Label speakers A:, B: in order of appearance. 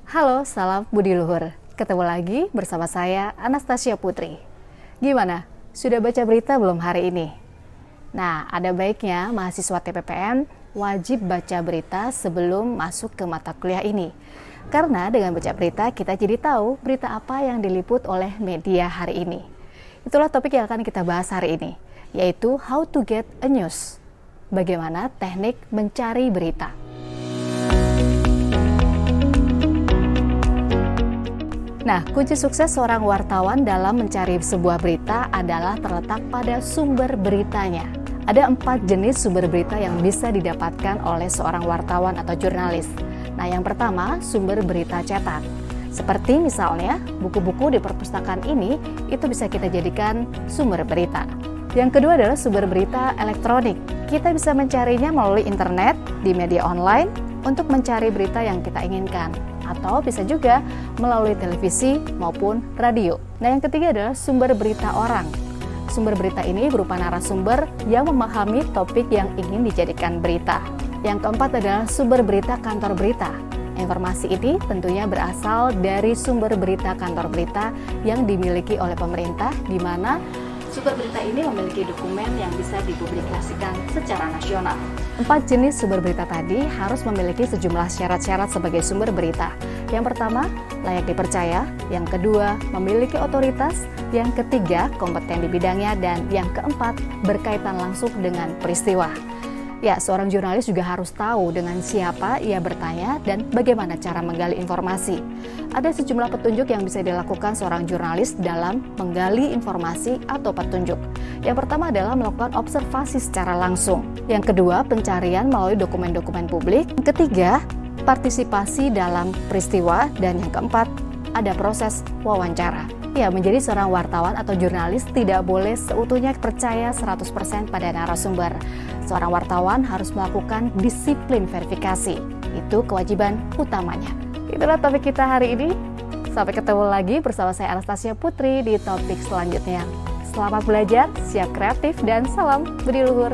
A: Halo, salam Budi Luhur. Ketemu lagi bersama saya, Anastasia Putri. Gimana? Sudah baca berita belum hari ini? Nah, ada baiknya mahasiswa TPPN wajib baca berita sebelum masuk ke mata kuliah ini. Karena dengan baca berita, kita jadi tahu berita apa yang diliput oleh media hari ini. Itulah topik yang akan kita bahas hari ini, yaitu How to Get a News. Bagaimana teknik mencari berita. Nah, kunci sukses seorang wartawan dalam mencari sebuah berita adalah terletak pada sumber beritanya. Ada 4 jenis sumber berita yang bisa didapatkan oleh seorang wartawan atau jurnalis. Nah, yang pertama, sumber berita cetak. Seperti misalnya, buku-buku di perpustakaan ini, itu bisa kita jadikan sumber berita. Yang kedua adalah sumber berita elektronik. Kita bisa mencarinya melalui internet, di media online, untuk mencari berita yang kita inginkan. Atau bisa juga melalui televisi maupun radio. Nah, yang ketiga adalah sumber berita orang. Sumber berita ini berupa narasumber yang memahami topik yang ingin dijadikan berita. Yang keempat adalah sumber berita kantor berita. Informasi ini tentunya berasal dari sumber berita kantor berita yang dimiliki oleh pemerintah, di mana sumber berita ini memiliki dokumen yang bisa dipublikasikan secara nasional. 4 jenis sumber berita tadi harus memiliki sejumlah syarat-syarat sebagai sumber berita. Yang pertama, layak dipercaya. Yang kedua, memiliki otoritas. Yang ketiga, kompeten di bidangnya. Dan yang keempat, berkaitan langsung dengan peristiwa. Ya, seorang jurnalis juga harus tahu dengan siapa ia bertanya dan bagaimana cara menggali informasi. Ada sejumlah petunjuk yang bisa dilakukan seorang jurnalis dalam menggali informasi atau petunjuk. Yang pertama adalah melakukan observasi secara langsung. Yang kedua, pencarian melalui dokumen-dokumen publik. Yang ketiga, partisipasi dalam peristiwa. Dan yang keempat, ada proses wawancara. Ya, menjadi seorang wartawan atau jurnalis tidak boleh seutuhnya percaya 100% pada narasumber. Seorang wartawan harus melakukan disiplin verifikasi. Itu kewajiban utamanya. Itulah topik kita hari ini. Sampai ketemu lagi bersama saya Anastasia Putri di topik selanjutnya. Selamat belajar, siap kreatif, dan salam Budi Luhur.